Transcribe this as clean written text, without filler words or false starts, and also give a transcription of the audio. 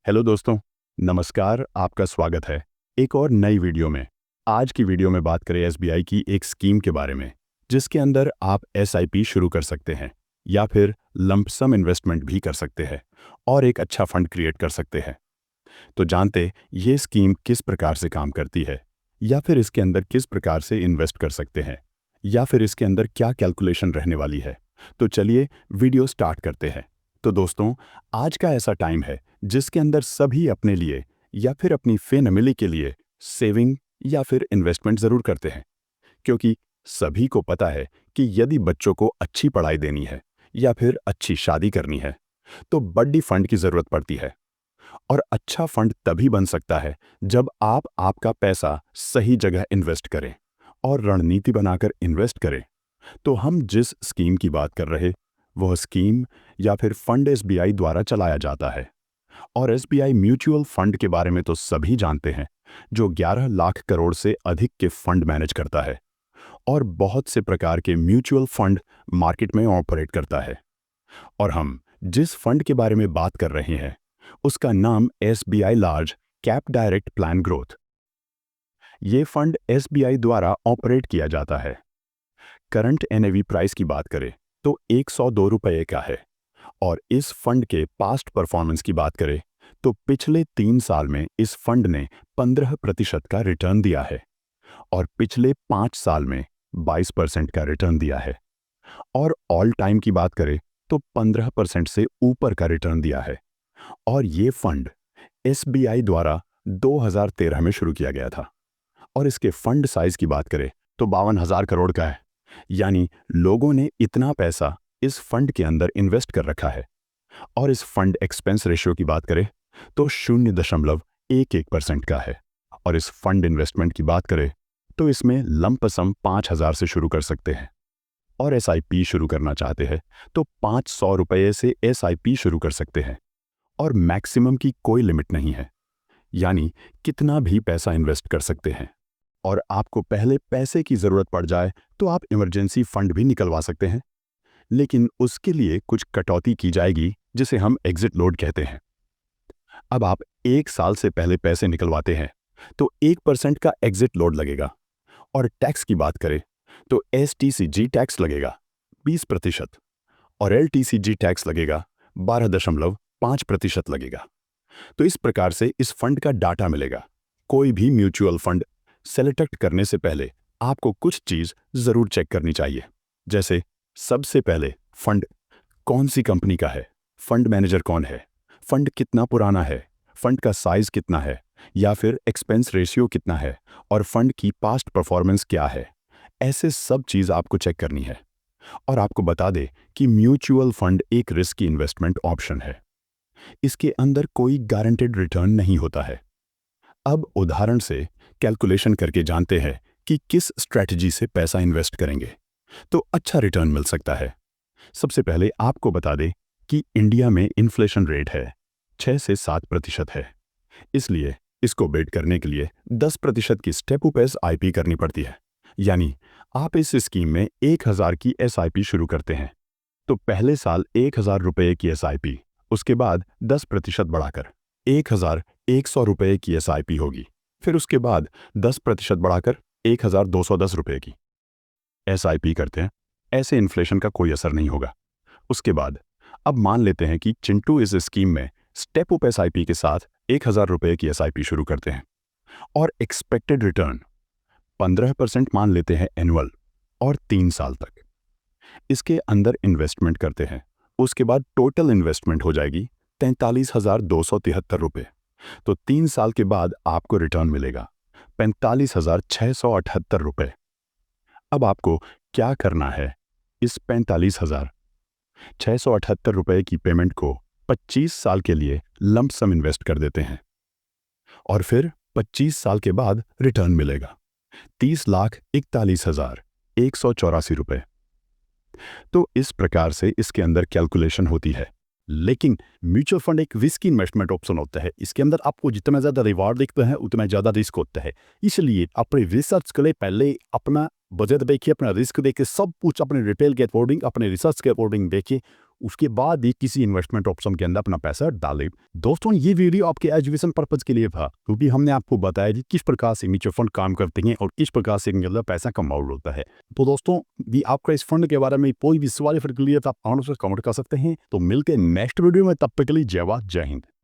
Hello दोस्तों, नमस्कार। आपका स्वागत है एक और नई वीडियो में। आज की वीडियो में बात करें एसबीआई की एक स्कीम के बारे में, जिसके अंदर आप एसआईपी शुरू कर सकते हैं या फिर लंप सम इन्वेस्टमेंट भी कर सकते हैं और एक अच्छा फंड क्रिएट कर सकते हैं। तो जानते ये स्कीम किस प्रकार से काम करती है, या फिर इसके अंदर किस प्रकार से इन्वेस्ट कर सकते हैं, या फिर इसके अंदर क्या कैलकुलेशन रहने वाली है। तो चलिए वीडियो स्टार्ट करते हैं। तो दोस्तों, आज का ऐसा टाइम है जिसके अंदर सभी अपने लिए या फिर अपनी फैमिली के लिए सेविंग या फिर इन्वेस्टमेंट ज़रूर करते हैं, क्योंकि सभी को पता है कि यदि बच्चों को अच्छी पढ़ाई देनी है या फिर अच्छी शादी करनी है तो बड़ी फंड की ज़रूरत पड़ती है। और अच्छा फंड तभी बन सकता है जब आप आपका पैसा सही जगह इन्वेस्ट करें और रणनीति बनाकर इन्वेस्ट करें। तो हम जिस स्कीम की बात कर रहे, वह स्कीम या फिर फंड एसबीआई द्वारा चलाया जाता है। और एसबीआई म्यूचुअल फंड के बारे में तो सभी जानते हैं, जो 11 लाख करोड़ से अधिक के फंड मैनेज करता है और बहुत से प्रकार के म्यूचुअल फंड मार्केट में ऑपरेट करता है। और हम जिस फंड के बारे में बात कर रहे हैं, उसका नाम SBI large cap direct plan growth. ये फंड एसबीआई द्वारा ऑपरेट किया जाता है। करंट एनएवी प्राइस की बात करें तो 102 रुपये का है। और इस फंड के पास्ट परफॉर्मेंस की बात करें तो पिछले 3 साल में इस फंड ने 15% का रिटर्न दिया है और पिछले 5 साल में 22% का रिटर्न दिया है। और ऑल टाइम की बात करें तो 15% से ऊपर का रिटर्न दिया है। और ये फंड एसबीआई द्वारा 2013 में शुरू किया गया था। और इसके फंड साइज की बात करें तो 52,000 करोड़ का है। यानी लोगों ने इतना पैसा इस फंड के अंदर इन्वेस्ट कर रखा है। और इस फंड एक्सपेंस रेशियो की बात करें तो 0.11% का है। और इस फंड इन्वेस्टमेंट की बात करें तो इसमें लंप सम 5,000 से शुरू कर सकते हैं। और एसआईपी शुरू करना चाहते हैं तो 500 रुपये से एसआईपी शुरू कर सकते हैं। और मैक्सिमम की कोई लिमिट नहीं है, यानी कितना भी पैसा इन्वेस्ट कर सकते हैं। और आपको पहले पैसे की ज़रूरत पड़ जाए तो आप इमरजेंसी फंड भी निकलवा सकते हैं, लेकिन उसके लिए कुछ कटौती की जाएगी, जिसे हम एग्जिट लोड कहते हैं। अब आप 1 साल से पहले पैसे निकलवाते हैं तो 1% का एग्जिट लोड लगेगा। और टैक्स की बात करें तो एसटीसीजी टैक्स लगेगा 20% और एलटीसीजी टैक्स लगेगा 12.5% लगेगा। तो इस प्रकार से इस फंड का डाटा मिलेगा। कोई भी म्यूचुअल फंड सेलेक्ट करने से पहले आपको कुछ चीज़ ज़रूर चेक करनी चाहिए, जैसे सबसे पहले फंड कौन सी कंपनी का है, फंड मैनेजर कौन है, फंड कितना पुराना है, फंड का साइज कितना है, या फिर एक्सपेंस रेशियो कितना है, और फंड की पास्ट परफॉर्मेंस क्या है। ऐसे सब चीज़ आपको चेक करनी है। और आपको बता दें कि म्यूचुअल फंड एक रिस्की इन्वेस्टमेंट ऑप्शन है। इसके अंदर कोई गारंटेड रिटर्न नहीं होता है। अब उदाहरण से कैलकुलेशन करके जानते हैं कि किस स्ट्रैटेजी से पैसा इन्वेस्ट करेंगे तो अच्छा रिटर्न मिल सकता है। सबसे पहले आपको बता दें कि इंडिया में इन्फ्लेशन रेट है 6 से 7% है। इसलिए इसको बेट करने के लिए 10% की स्टेप अप एसआईपी करनी पड़ती है। यानी आप इस स्कीम में 1,000 की एसआईपी शुरू करते हैं तो पहले साल 1,000 रुपये की एसआईपी, उसके बाद 10% बढ़ाकर 1,100 रुपये की एसआईपी होगी। फिर उसके बाद 10% बढ़ाकर 1,210 रुपये की एसआईपी करते हैं। ऐसे इन्फ्लेशन का कोई असर नहीं होगा। उसके बाद अब मान लेते हैं कि चिंटू इस स्कीम में स्टेप अप एसआईपी के साथ 1,000 रुपये की एसआईपी शुरू करते हैं और एक्सपेक्टेड रिटर्न 15% मान लेते हैं एनुअल और 3 साल तक इसके अंदर इन्वेस्टमेंट करते हैं। उसके बाद टोटल इन्वेस्टमेंट हो जाएगी 43,273 रुपये। तो 3 साल के बाद आपको रिटर्न मिलेगा 45,678 रुपये। अब आपको क्या करना है, इस 45,678 रुपये की पेमेंट को 25 साल के लिए लंप सम इन्वेस्ट कर देते हैं और फिर 25 साल के बाद रिटर्न मिलेगा 30,41,184 रुपये। तो इस प्रकार से इसके अंदर कैलकुलेशन होती है। लेकिन म्यूचुअल फंड एक रिस्क इन्वेस्टमेंट ऑप्शन होता है। इसके अंदर आपको जितना ज़्यादा रिवार्ड दिखता है उतना ज़्यादा रिस्क होता है। इसलिए अपने रिसर्च के लिए पहले अपना बजट देखिए, अपना रिस्क देखिए, सब कुछ अपने रिटेल के अकॉर्डिंग, अपने रिसर्च के अकॉर्डिंग देखिए, उसके बाद ही किसी इन्वेस्टमेंट ऑप्शन के अंदर अपना पैसा डालें। दोस्तों, ये वीडियो आपके एजुकेशन पर्पज के लिए था, क्योंकि हमने आपको बताया कि किस प्रकार से म्यूचुअल फंड काम करते हैं और किस प्रकार से इनके अंदर पैसा कमाउट होता है। तो दोस्तों, भी आपका इस फंड के बारे में कोई भी सवाल या फिर के लिए आप आराम से कमेंट कर सकते हैं। तो मिलते हैं नेक्स्ट वीडियो में, तब तक के लिए जय हिंद।